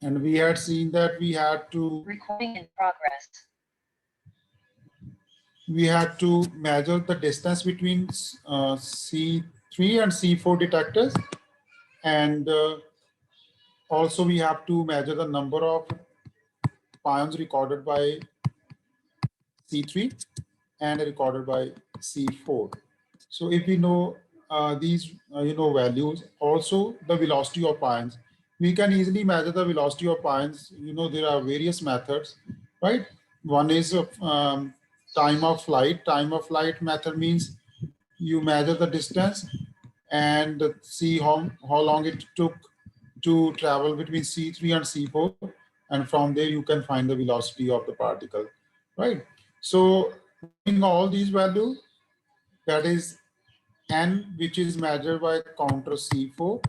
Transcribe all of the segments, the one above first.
And we had seen that we had to Recording in progress. measure the distance between C3 and C4 detectors, and also we have to measure the number of pions recorded by C3 and recorded by C4. So if we know these values, also the velocity of pions, we can easily measure the velocity of pions. There are various methods, right? One is time of flight. Time of flight method means you measure the distance and see how long it took to travel between C3 and C4, and from there you can find the velocity of the particle, right? So knowing all these values, that is n, which is measured by counter C4,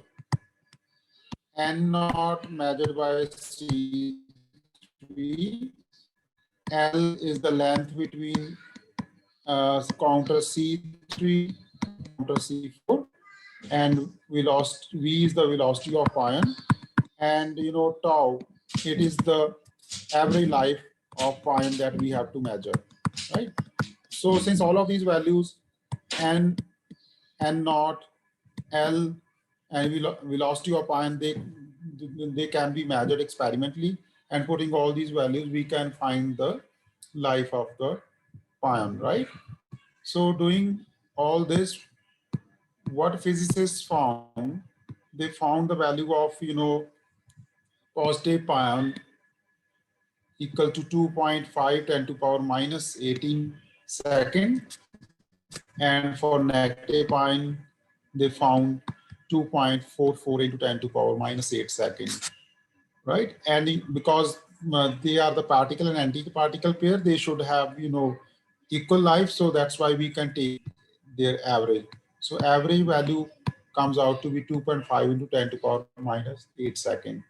n not measured by C3, L is the length between counter C3, counter C4, and velocity V is the velocity of ion, and tau, it is the average life of ion that we have to measure, right? So since all of these values, n, n naught, L, and velocity of ion, they can be measured experimentally, and putting all these values, we can find the life of the pion, right? So doing all this, what physicists found, they found the value of positive pion equal to 2.5 10 to power minus 18 second, and for negative pion they found 2.44 into 10 to power minus 8 second, right? And because they are the particle and antiparticle pair, they should have equal life, so that's why we can take their average. So average value comes out to be 2.5 into 10 to power minus 8 second.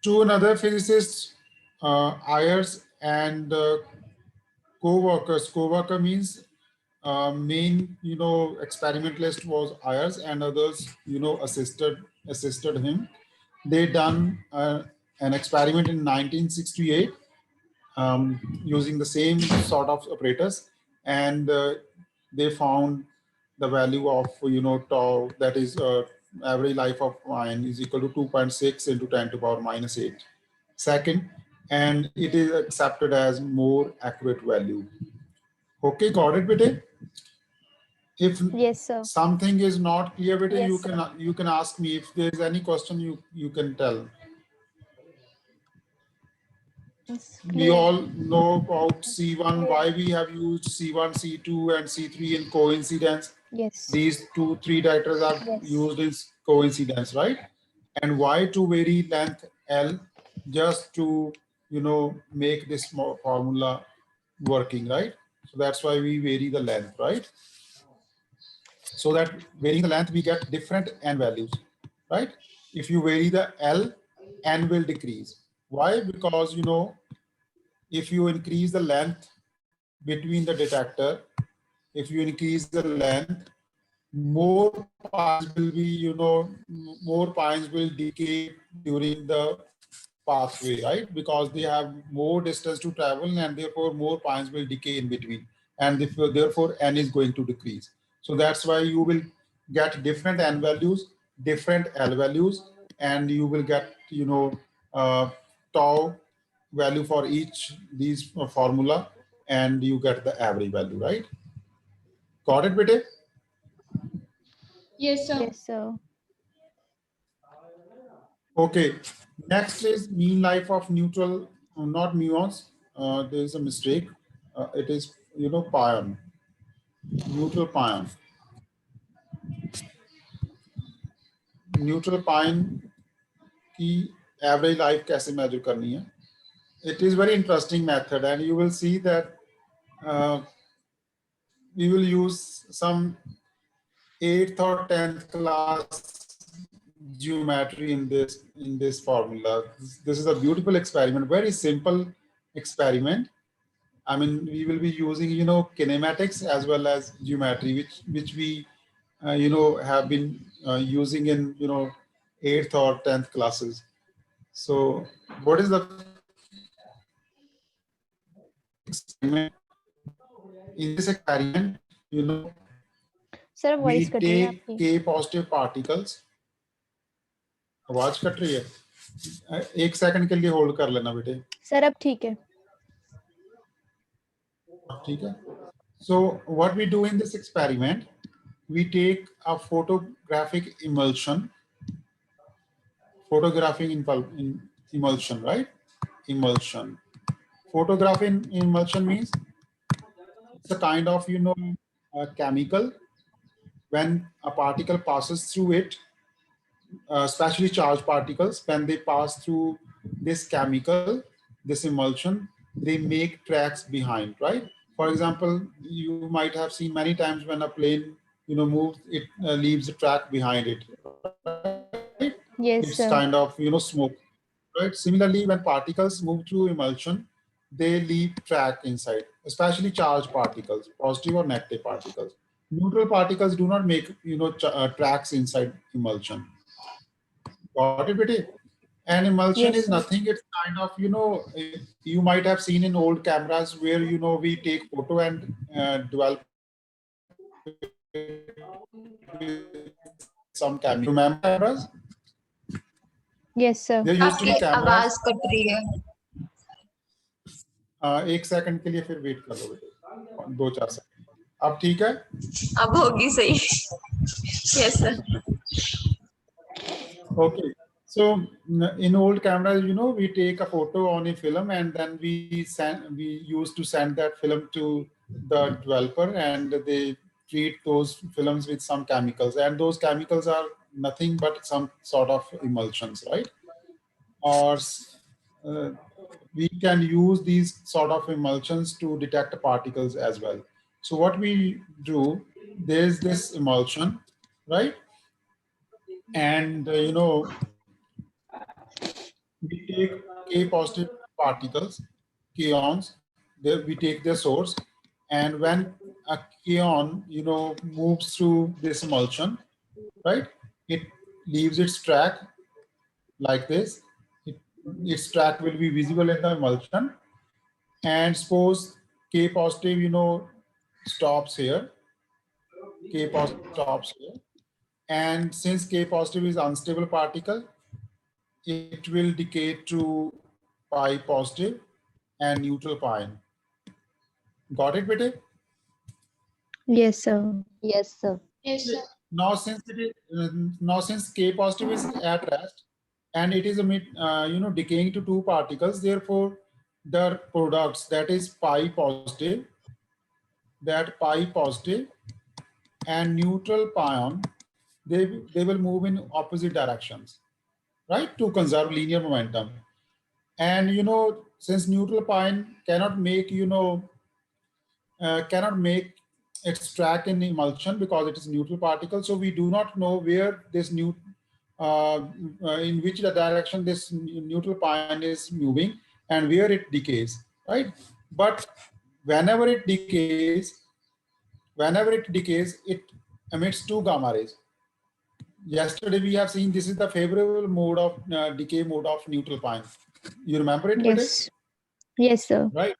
Two another physicists, Ayers and co-workers. Co-worker means main experimentalist was Ayers, and others assisted him. They done an experiment in 1968 using the same sort of apparatus, and they found the value of tau, that is average life of ion, is equal to 2.6 into 10 to power minus 8 second, and it is accepted as more accurate value. Okay, got it, bete? If Yes, sir. something is not clear, bete, Yes, you can ask me. If there is any question, you can tell. It's We clear. all know about C1, why we have used C1, C2, and C3 in coincidence. Yes. These three detectors are used in coincidence, right? And why to vary length L, just to make this formula working, right? So that's why we vary the length, right? So that varying the length, we get different n values, right? If you vary the L, n will decrease. Why? Because if you increase the length between the detector, if you increase the length, more pions will be, more pions will decay during the pathway, right? Because they have more distance to travel, and therefore more pions will decay in between, and therefore n is going to decrease. So that's why you will get different n values, different L values, and you will get tau value for each these formula, and you get the average value, right? Got it, bete? Yes, sir. Yes, sir. Okay, next is mean life of neutral, not muons. There is a mistake. It is, pion, neutral pion. Neutral pion की average life कैसे measure करनी है? It is very interesting method, and you will see that we will use some 8th or 10th class geometry in this formula. This is a beautiful experiment, very simple experiment. I mean, we will be using kinematics as well as geometry, which we have been using in 8th or 10th classes. So what is the experiment? In this experiment, sir we voice cut रही है take आपकी। K positive particles. आवाज cut रही है, एक second के लिए hold कर लेना बेटे। सर अब ठीक है। ठीक है। So what we do in this experiment, we take a photographic emulsion, emulsion, right? Emulsion. Photographic emulsion means it's a kind of, a chemical. When a particle passes through it, especially charged particles, when they pass through this chemical, this emulsion, they make tracks behind, right? For example, you might have seen many times when a plane, moves, it leaves a track behind it, right? Yes It's sir. kind of, smoke, right? Similarly, when particles move through emulsion, they leave track inside, especially charged particles, positive or negative particles. Neutral particles do not make, tracks inside emulsion. Got it, Betty? And emulsion Yes is sir. nothing. It's kind of, you might have seen in old cameras where, we take photo and develop some camera. Remember cameras? Yes sir. There used to be आपकी cameras. आवाज cut रही है। एक second के लिए फिर wait कर लो बेटे, 2-4 सेकंड। अब ठीक है? अब होगी सही। Yes sir. Okay. So in old cameras, we take a photo on a film and then we used to send that film to the developer, and they treat those films with some chemicals, and those chemicals are nothing but some sort of emulsions, right? Or we can use these sort of emulsions to detect particles as well. So what we do, there's this emulsion, right? And we take K positive particles, kaons, we take their source, and when a kaon, moves through this emulsion, right, it leaves its track like this. Its track will be visible in the emulsion. And suppose K positive, stops here, K positive stops here. And since K positive is unstable particle, it will decay to pi positive and neutral pi. Got it, Bete? Yes sir. Yes, sir. Yes sir. Now since K positive is at rest and it is decaying to two particles, therefore the products, that is pi positive, and neutral pion, they will move in opposite directions, right, to conserve linear momentum. And since neutral pion cannot make its track in emulsion because it is neutral particle, so we do not know where this in which direction this neutral pion is moving and where it decays, right? But whenever it decays, it emits two gamma rays. Yesterday we have seen this is the favorable mode of decay mode of neutral pion. You remember it, Bete? Yes. Yes sir. Right.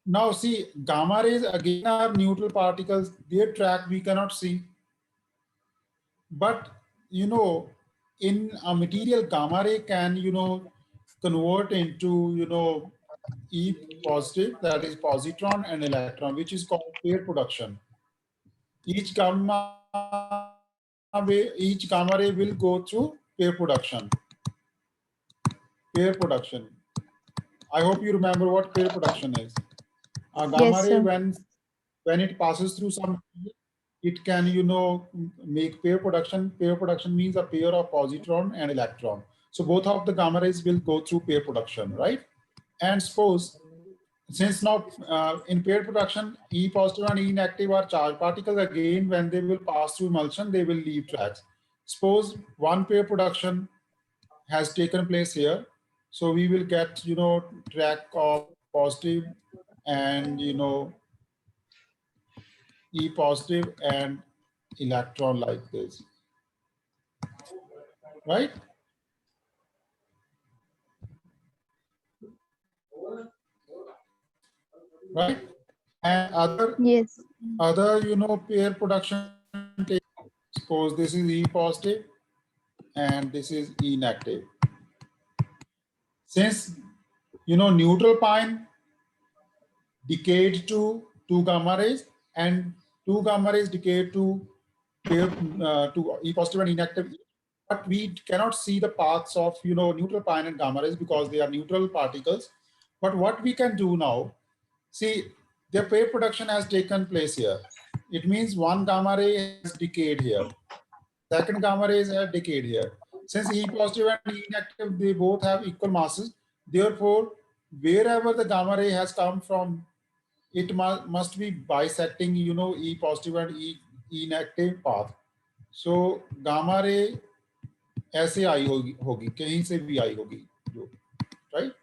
Now see, gamma rays again are neutral particles. Their track we cannot see. But in a material, gamma ray can convert into E positive, that is positron, and electron, which is called pair production. Each gamma ray will go through pair production. I hope you remember what pair production is. Gamma Yes, ray, sir. when it passes through some, it can make pair production. Pair production means a pair of positron and electron. So both of the gamma rays will go through pair production, right? And suppose, since now in pair production, E positive and E negative are charged particles, again when they will pass through emulsion, they will leave tracks. Suppose one pair production has taken place here, so we will get track of positive and E positive and electron like this. right? Right? And Yes. other, pair production, suppose this is E positive and this is E negative. Since, neutral pine decayed to 2 gamma rays and 2 gamma rays decayed to pair to E positive and E negative, but we cannot see the paths of, neutral pine and gamma rays because they are neutral particles. But what we can do now, see, their pair production has taken place here. It means one gamma ray has decayed here. Second gamma rays have decayed here. Since E positive and E negative, they both have equal masses. Therefore, wherever the gamma ray has come from, it must be bisecting, E positive and E negative path. So gamma ray ऐसे आई होगी कहीं से भी आई होगी जो, right?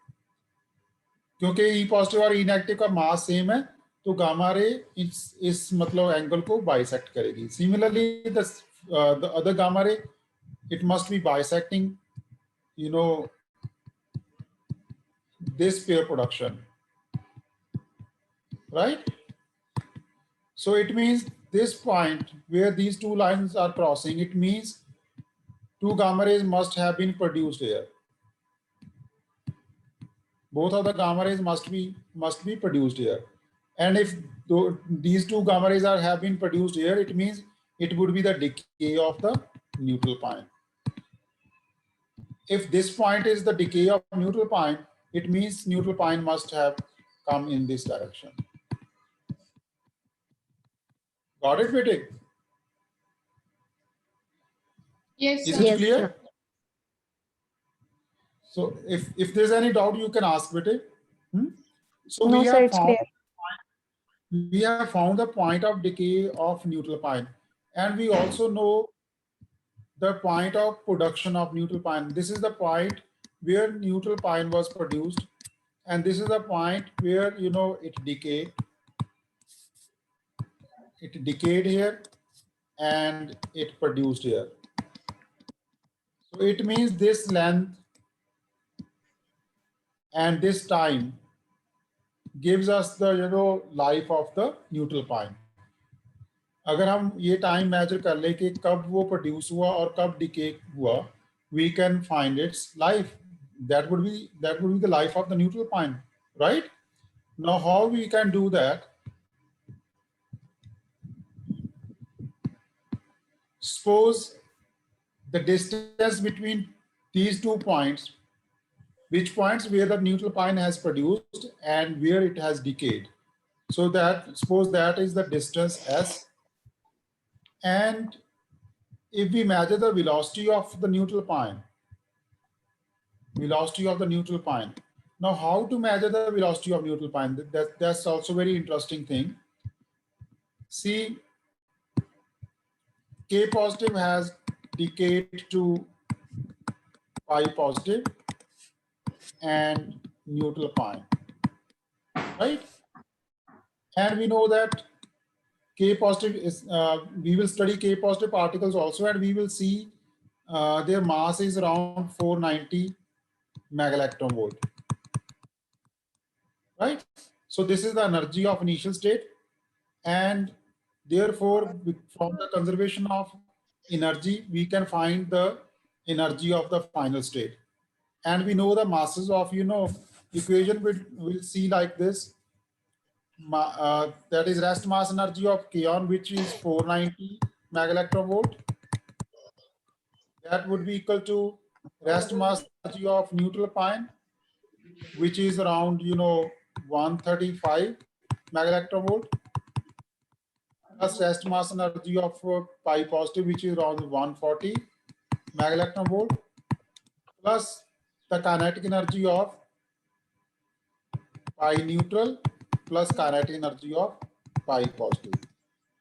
क्योंकि ई positive और ई negative का मास सेम है, तो गामा रे इस मतलब एंगल को बाइसेक्ट करेगी. Similarly the other gamma ray, it must be bisecting, this pair production, right? So it means this point where these two lines are crossing, it means two gamma rays must have been produced here. Both of the gamma rays must be produced here. And if these two gamma rays have been produced here, it means it would be the decay of the neutral pine. If this point is the decay of neutral pine, it means neutral pine must have come in this direction. Got it, Vivek? Yes, Is sir. it Yes, clear? sir. So if there's any doubt, you can ask, Vivek. So No, we sir, have it's found clear. we have found the point of decay of neutral pine, and we also know the point of production of neutral pine. This is the point where neutral pine was produced, and this is the point where it decayed. It decayed here, and it produced here. So it means this length and this time gives us the life of the neutral pine. अगर हम ये time major कर ले कि कब वो produce हुआ और कब डिके हुआ, we can find its life. That would be the life of the neutral pine, right? Now how we can do that? Suppose the distance between these 2 points, which points where the neutral pine has produced and where it has decayed. So that suppose that is the distance S, and if we measure the velocity of the neutral pine, now how to measure the velocity of neutral pine? That's also very interesting thing. See, K positive has decayed to pi positive and neutral pine, right? And we know that K positive is, we will study K positive particles also, and we will see their mass is around 490 megaelectron volt, right? So this is the energy of initial state, and therefore from the conservation of energy, we can find the energy of the final state. And we know the masses of, equation we'll see like this. That is rest mass energy of kaon, which is 490 megaelectron volt. That would be equal to rest mass energy of neutral pine, which is around 135 megaelectron volt, plus rest mass energy of pi positive, which is around 140 megaelectron volt, plus the kinetic energy of pi neutral plus kinetic energy of pi positive.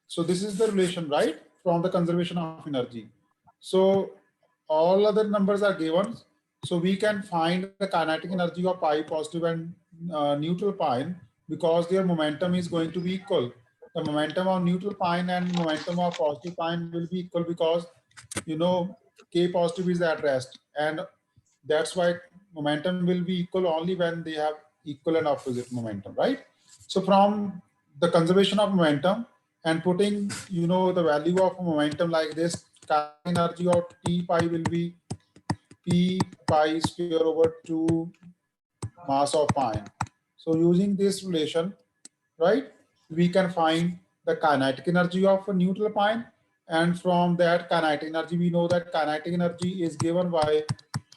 So this is the relation, right, from the conservation of energy. So all other numbers are given. So we can find the kinetic energy of pi positive and neutral pine because their momentum is going to be equal. The momentum of neutral pine and momentum of positive pine will be equal because K positive is at rest, and that's why momentum will be equal only when they have equal and opposite momentum, right? So from the conservation of momentum and putting, you know, the value of momentum like this, energy of T pi will be P pi square over 2 mass of ion. So using this relation, right, we can find the kinetic energy of a neutral ion, and from that kinetic energy we know that kinetic energy is given by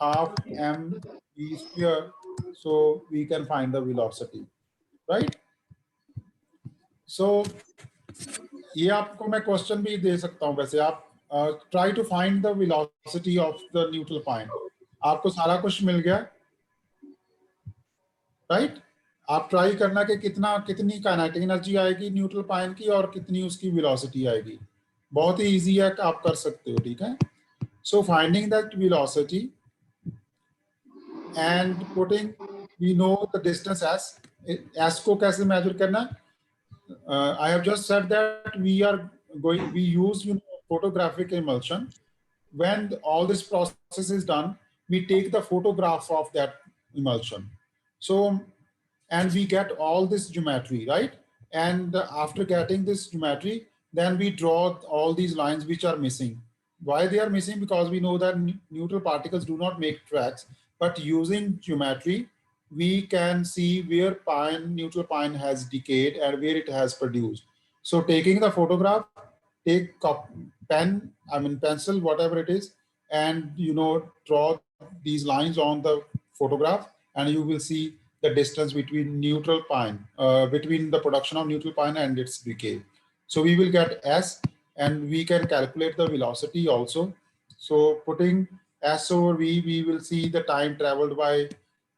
half m v square, so we can find the velocity, right? So ये आपको मैं question भी दे सकता हूं, वैसे आप try to find the velocity of the neutral point. आपको सारा कुछ मिल गया, राइट? आप ट्राई करना कि कितनी काइनेटिक एनर्जी आएगी न्यूट्रल पॉइंट की और कितनी उसकी वेलोसिटी आएगी. बहुत ही इजी है, आप कर सकते हो, ठीक है? So finding that velocity and putting, we know the distance S को कैसे मेजर करना. I have just said that we use, you know, photographic emulsion. When all this process is done, we take the photograph of that emulsion. So, and we get all this geometry, right? And after getting this geometry, then we draw all these lines which are missing. Why they are missing? Because we know that neutral particles do not make tracks, but using geometry, we can see where neutral pine has decayed and where it has produced. So taking the photograph, take pencil, whatever it is, and, you know, draw these lines on the photograph, and you will see the distance between neutral pine, between the production of neutral pine and its decay. So we will get S, and we can calculate the velocity also. So putting S over V, we will see the time traveled by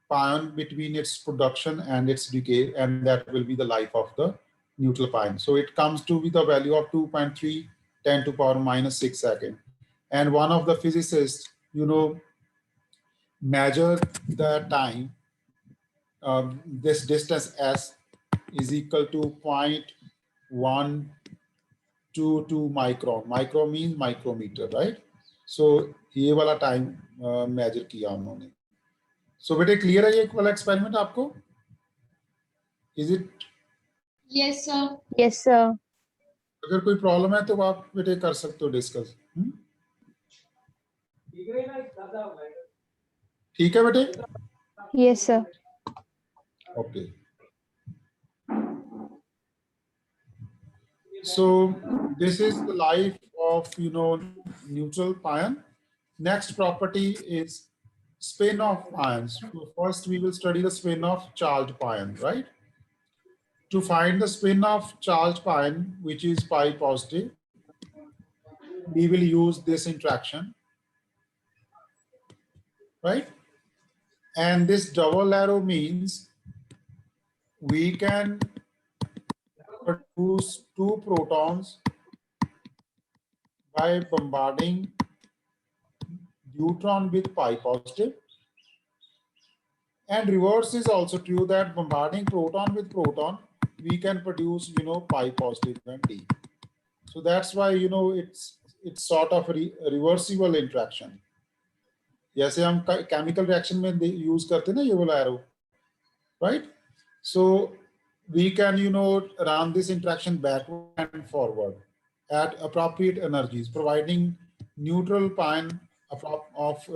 pion between its production and its decay, and that will be the life of the neutral pion. So it comes to be the value of 2.3 10 to power minus 6 second. And one of the physicists, you know, measured the time, this distance S is equal to 0.122 micron. Micron means micrometer, right? So ये वाला time major किया उन्होंने. सो बेटे clear है ये वाला experiment आपको? Is it? Yes, sir. Yes, sir. अगर कोई प्रॉब्लम है तो आप बेटे कर सकते हो डिस्कस. ठीक है बेटे? Yes, sir. Okay. So this is the life of, you know, neutral pion. Next property is spin of pions. So first we will study the spin of charged pion, right? To find the spin of charged pion, which is pi positive, we will use this interaction, right? And this double arrow means we can produce 2 protons by bombarding neutron with pi positive. And reverse is also true, that bombarding proton with proton, we can produce, you know, pi positive and D. So that's why, you know, it's sort of a reversible interaction. जैसे हम chemical reaction में use करते हैं ना ये वाला arrow, right? So we can, you know, run this interaction backward and forward at appropriate energies, providing neutral pion of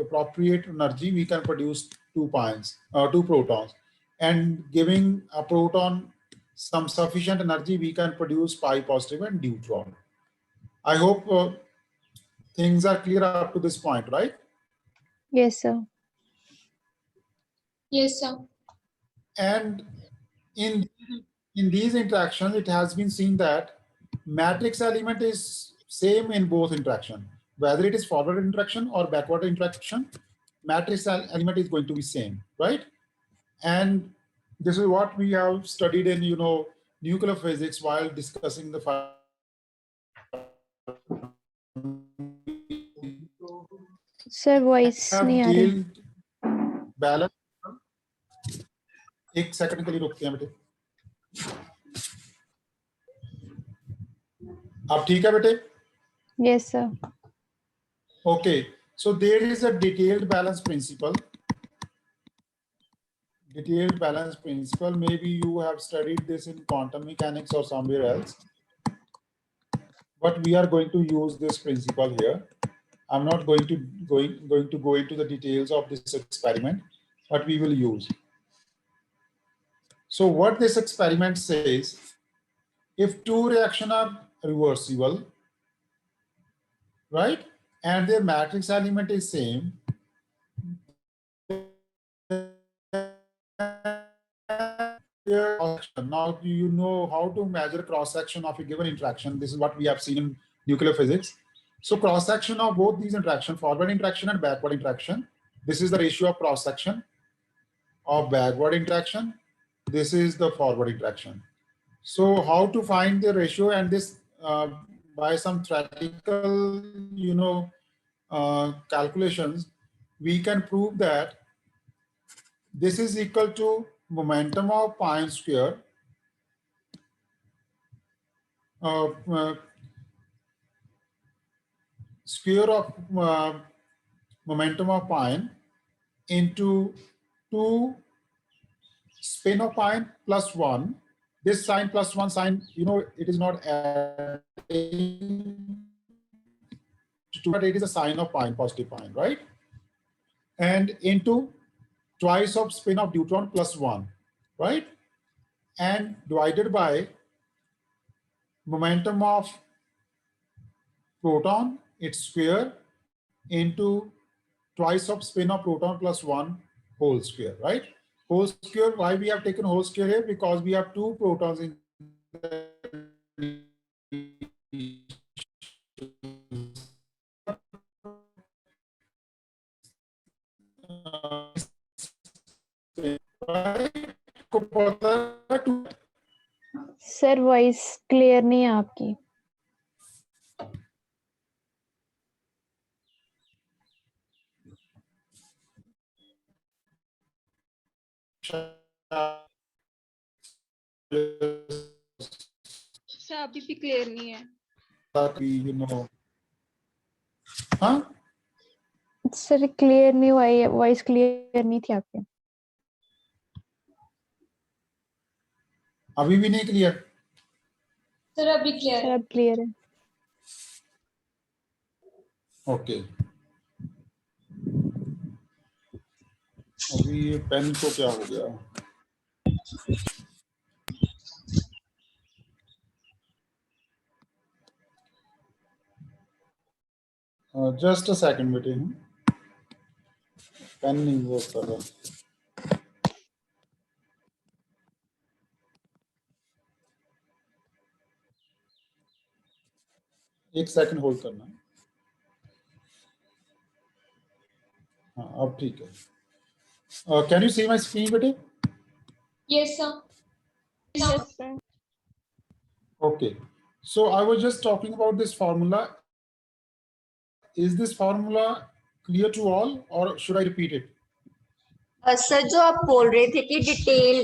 appropriate energy. We can produce 2 protons, and giving a proton some sufficient energy, we can produce pi positive and neutron. I hope things are clear up to this point, right? Yes, sir. Yes, sir. And in these interactions, it has been seen that matrix element is same in both interaction. Whether it is forward interaction or backward interaction, matrix element is going to be same, right? And this is what we have studied in, you know, nuclear physics while discussing the Sir, voice नहीं आ रही. Balance. एक second के लिए रुकते हैं बेटे. अब ठीक है बेटे? Yes, sir. Okay, So there is a detailed balance principle. Detailed balance principle. Maybe you have studied this in quantum mechanics or somewhere else. But we are going to use this principle here. I'm not going to go into the details of this experiment, but we will use. So what this experiment says, if two reactions are reversible, right, and their matrix element is same, now you know how to measure cross section of a given interaction. This is what we have seen in nuclear physics. So cross section of both these interactions, forward interaction and backward interaction. This is the ratio of cross section of backward interaction. This is the forward interaction. So how to find the ratio, and this by some theoretical, calculations, we can prove that this is equal to momentum of pi square square of momentum of pi into 2 spin of pi plus 1. This sign plus 1 sign, it is not adding to, but it is a sign of pi, positive pi, right? And into twice of spin of deuteron plus 1, right? And divided by momentum of proton, its square, into twice of spin of proton plus 1 whole square, right? Whole square, why we have taken whole square here? Because we have 2 protons in sir voice clear नहीं है आपकी. Sir अभी भी clear नहीं है. हाँ, sir clear नहीं हुआ, वॉइस क्लियर नहीं थी आपकी. अभी भी नहीं क्लियर. सर अभी क्लियर सर अब क्लियर है. ओके, अभी ये पेन को क्या हो गया? जस्ट अ सेकंड बेटे, पेन नहीं वर्क कर रहा. एक सेकंड होल्ड करना. हाँ, अब ठीक है. Can you see my screen बेटे? Yes sir. Yes sir. Okay, so I was just talking about this formula. Is this formula clear to all, or should I repeat it? Sir जो आप बोल रहे थे कि डिटेल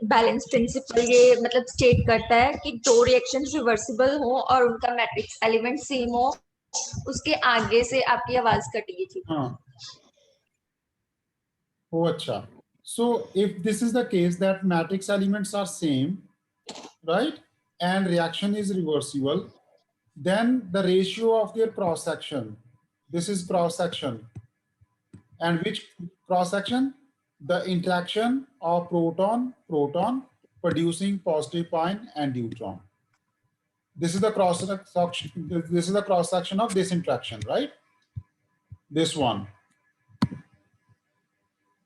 बैलेंस प्रिंसिपल ये मतलब state करता है कि दो रिएक्शंस रिवर्सिबल हो और उनका मैट्रिक्स एलिमेंट सेम हो, उसके आगे से आपकी आवाज कट गई थी. हाँ. Oh, अच्छा. So if this is the case that matrix elements are same, right, and reaction is reversible, then the ratio of their cross section, this is cross section, and which cross section? The interaction of proton producing positive pi and neutron. This is the cross section. This is the cross section of this interaction, right? This one.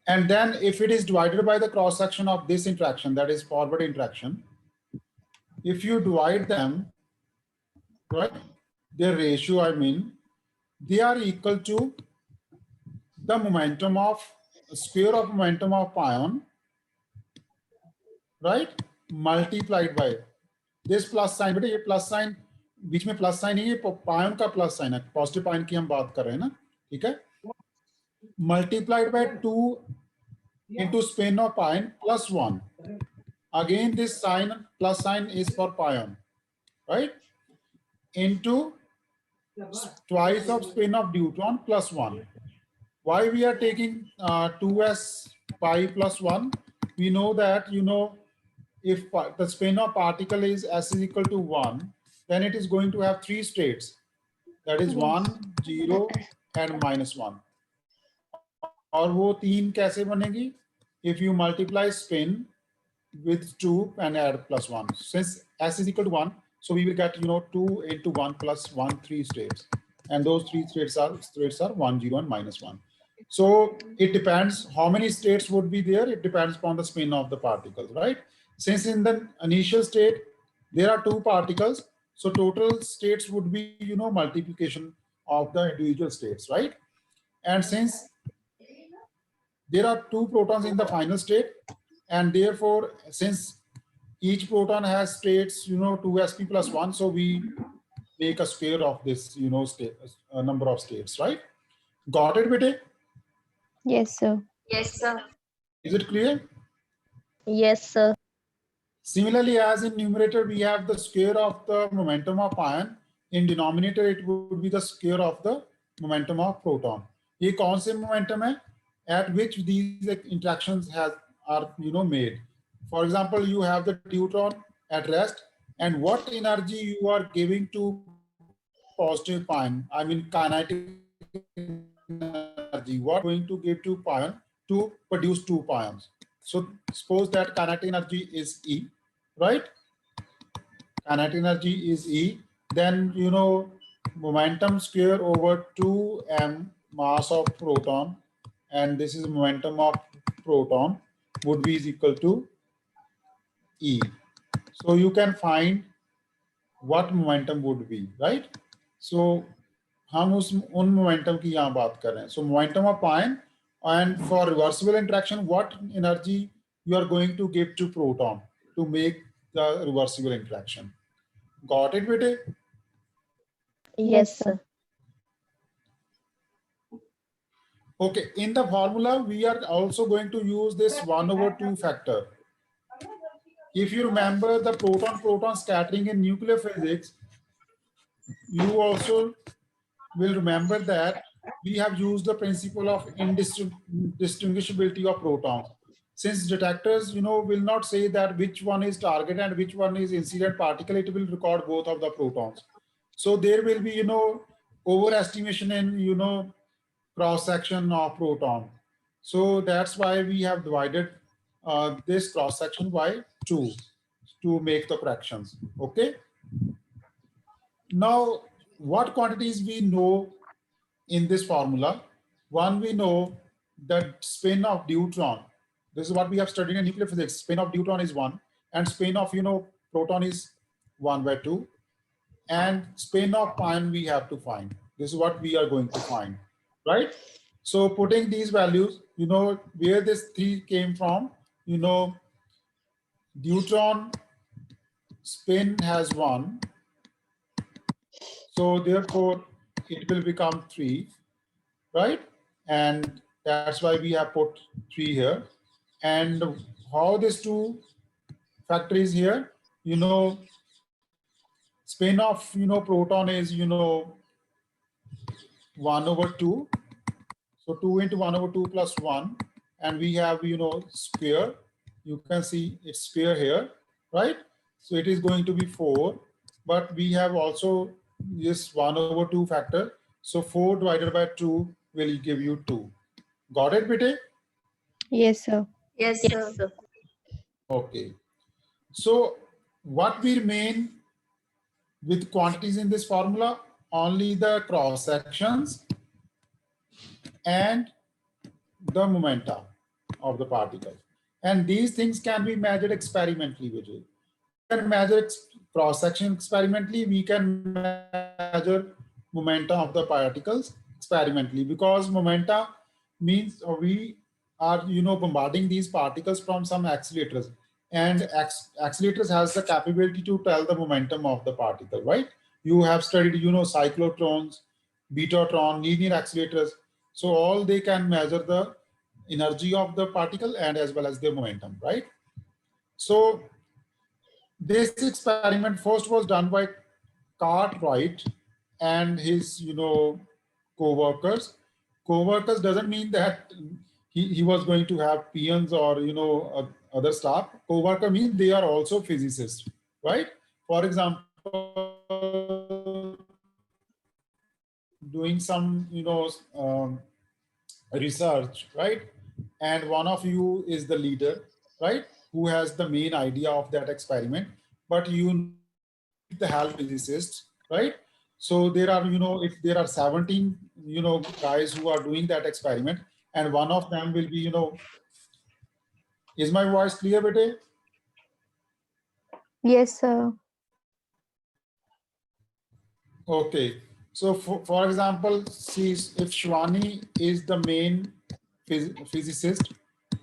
And then if it is divided by the cross section of this interaction, that is forward interaction, if you divide them, right, their ratio, I mean, they are equal to the momentum of square of momentum of pion, right, multiplied by this plus sign. बेटे ये plus sign, बीच में plus sign है, ये पायन का plus sign है, positive पायन की हम बात कर रहे हैं ना, ठीक है. Multiplied by 2 into spin of pion plus 1. Again this sign plus sign is for pion, right, into twice of spin of deuteron plus 1. Why we are taking 2s pi plus 1? We know that, if the spin of particle is s is equal to 1, then it is going to have 3 states. That is 1, 0 and -1. और वो 3 कैसे बनेगी? If you multiply spin with 2 and add plus 1. Since s is equal to 1, so we will get 2 into 1 plus 1, 3 states. And those 3 states are 1, 0 and -1. So it depends how many states would be there. It depends upon the spin of the particles, right? Since in the initial state, there are 2 particles. So total states would be, multiplication of the individual states, right? And since there are 2 protons in the final state, and therefore, since each proton has states, 2sp plus 1, so we make a square of this, state, number of states, right? Got it, bete? Yes, sir. Yes, sir. Is it clear? Yes, sir. Similarly, as in numerator, we have the square of the momentum of ion. In denominator, it would be the square of the momentum of proton. ये कौन से momentum है at which these interactions are made? For example, you have the deuteron at rest, and what energy you are giving to positive pion? I mean kinetic energy. What going to give to pion to produce 2 pions? So suppose that kinetic energy is E, right? Kinetic energy is E. Then momentum square over 2m mass of proton, and this is momentum of proton, would be is equal to E. So you can find what momentum would be, right? So हम उन momentum की यहाँ बात कर रहे हैं. So momentum of ion, and for reversible interaction, what energy you are going to give to proton to make the reversible interaction? Got it, bete? Yes, sir. Okay, in the formula, we are also going to use this 1/2 factor. If you remember the proton-proton scattering in nuclear physics, you also will remember that we have used the principle of indistinguishability of protons. Since detectors, will not say that which one is target and which one is incident particle, it will record both of the protons. So there will be, overestimation in, cross section of proton. So that's why we have divided this cross section by 2 to make the corrections. Okay. Now, what quantities we know in this formula? One, we know the spin of deuteron. This is what we have studied in nuclear physics. Spin of deuteron is 1, and spin of proton is 1/2, and spin of pion we have to find. This is what we are going to find, right? So putting these values, where this 3 came from, deuteron spin has 1, so therefore it will become 3, right? And that's why we have put 3 here. And how this 2 factor is here, spin of proton is 1/2. So 2 into 1/2 plus 1, and we have square. You can see it's square here, right? So it is going to be 4, but we have also this 1/2 factor. So 4 divided by 2 will give you 2. Got it, bete? Yes, sir. Yes, Yes, sir. sir. Okay. So what we remain with quantities in this formula? Only the cross sections and the momenta of the particle. And these things can be measured experimentally, Vijay. We can measure cross section experimentally. We can measure momenta of the particles experimentally, because momenta means we are bombarding these particles from some accelerators, and accelerators has the capability to tell the momentum of the particle, right? You have studied cyclotrons, betatron, linear accelerators. So all they can measure the energy of the particle and as well as their momentum, right? So this experiment first was done by Cartwright and his, co-workers. Co-workers doesn't mean that he was going to have peons or, other staff. Co-worker means they are also physicists, right? For example, doing some, research, right? And one of you is the leader, right? Who has the main idea of that experiment, but you need the help physicist, right? So there are, if there are 17, guys who are doing that experiment, and one of them will be, is my voice clear, bete? Yes, sir. Okay. So for example, see if Shwani is the main physicist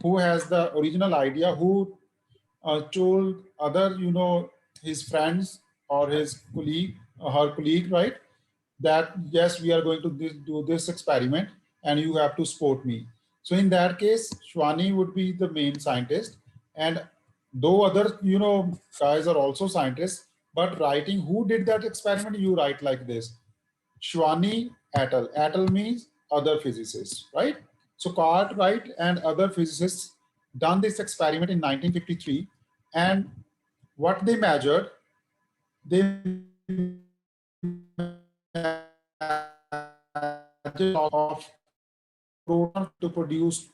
who has the original idea, who told other, his friends or his colleague, her colleague, right? That yes, we are going to do this experiment and you have to support me. So in that case, Shwani would be the main scientist. And though other, guys are also scientists, but writing who did that experiment, you write like this: Shwani et al. Et al. Means other physicists, right? So Cartwright and other physicists done this experiment in 1953, and what they measured, they of proton to produce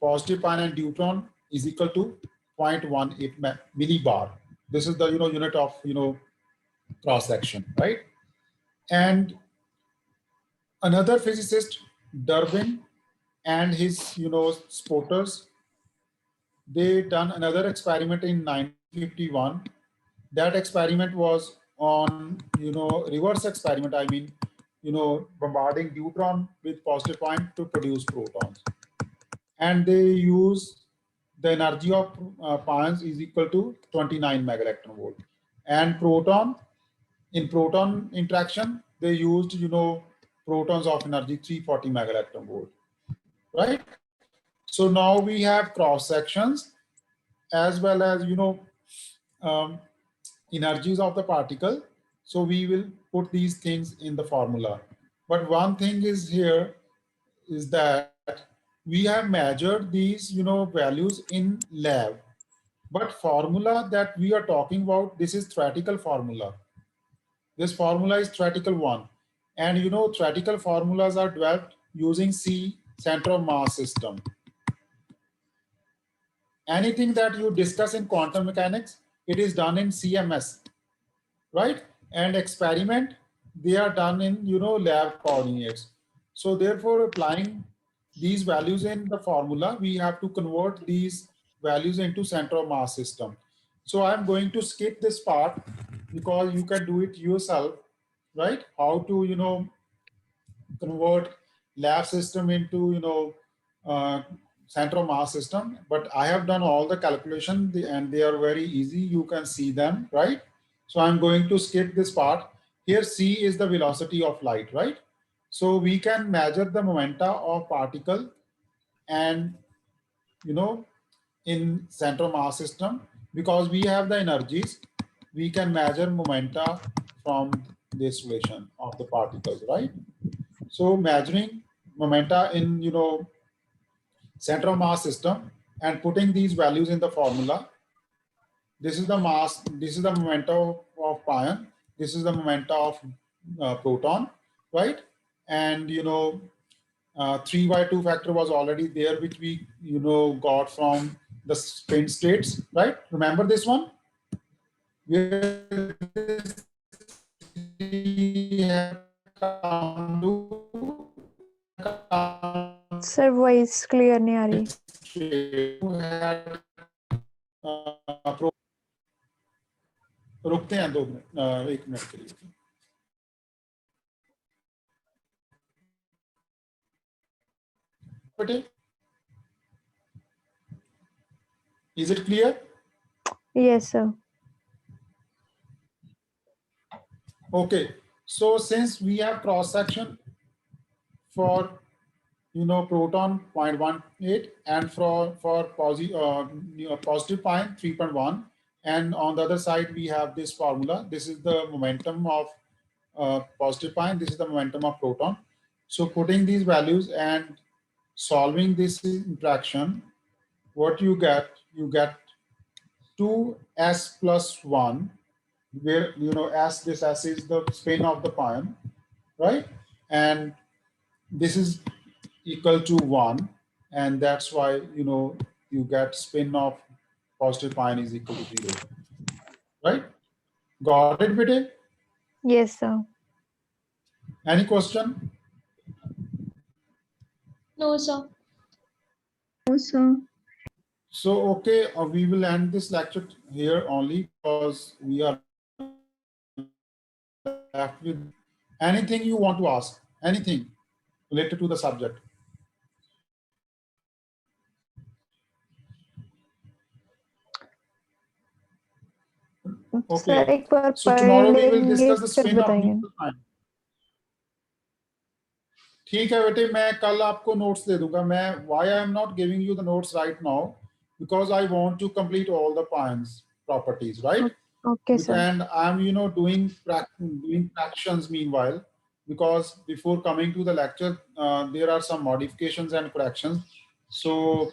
positive pion and deuteron is equal to 0.18 millibar. This is the unit of cross section, right? And another physicist, Durbin, and his supporters, they done another experiment in 1951. That experiment was on reverse experiment. I mean, bombarding deuteron with positive pion to produce protons, and they use the energy of pions is equal to 29 mega electron volt, and proton in proton interaction they used protons of energy 340 mega electron volt, right? So now we have cross sections as well as um, energies of the particle. So we will put these things in the formula. But one thing is here is that we have measured these values in lab. But formula that we are talking about, this is theoretical formula. This formula is theoretical one. And theoretical formulas are developed using C, center of mass system. Anything that you discuss in quantum mechanics, it is done in CMS, right? And experiment, they are done in lab coordinates. So therefore, applying these values in the formula, we have to convert these values into center of mass system. So I'm going to skip this part because you can do it yourself, right? How to convert lab system into center of mass system. But I have done all the calculation and they are very easy. You can see them, right? So I'm going to skip this part. Here C is the velocity of light, right? So we can measure the momenta of particle and in center of mass system, because we have the energies, we can measure momenta from this relation of the particles, right? So measuring momenta in center of mass system and putting these values in the formula. This is the mass, this is the momenta of pion, this is the momenta of proton, right? And 3/2 factor was already there, which we got from the spin states, right? Remember this one? Where Sir, voice clear नहीं आ रही. रुकते हैं 2 minute, 1 minute के लिए. Is it clear? Yes, sir. Okay. So since we have cross section for proton 0.18 and for positive pion 3.1, and on the other side we have this formula. This is the momentum of positive pi, and this is the momentum of proton. So putting these values and solving this interaction, what you get 2s plus 1, where this s is the spin of the pion, right? And this is equal to 1, and that's why you get spin of positive pion is equal to 0, right? Got it, bete? Yes, sir. Any question? No, sir. No, sir. So, okay, we will end this lecture here only because we are left with anything you want to ask, anything related to the subject. Sir Okay, एक बार so पढ़ tomorrow we will लेंगे discuss the फिर spin of बताएंगे। neutral ion. ठीक है बेटे, मैं कल आपको नोट्स दे दूंगा। मैं why I am not giving you the notes right now because I want to complete all the pions properties, right? Okay, sir. And I'm doing fractions meanwhile, because before coming to the lecture there are some modifications and corrections, so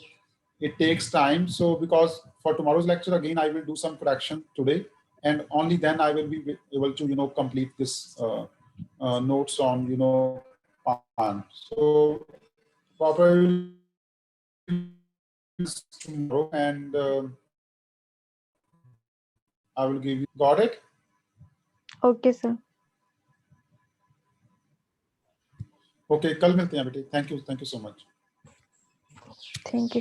it takes time. So because for tomorrow's lecture again I will do some correction today, and only then I will be able to complete this notes on pan. So probably tomorrow, and I will give you. Got it? Okay, sir. Okay, कल मिलते हैं बेटे। Thank you so much. Thank you.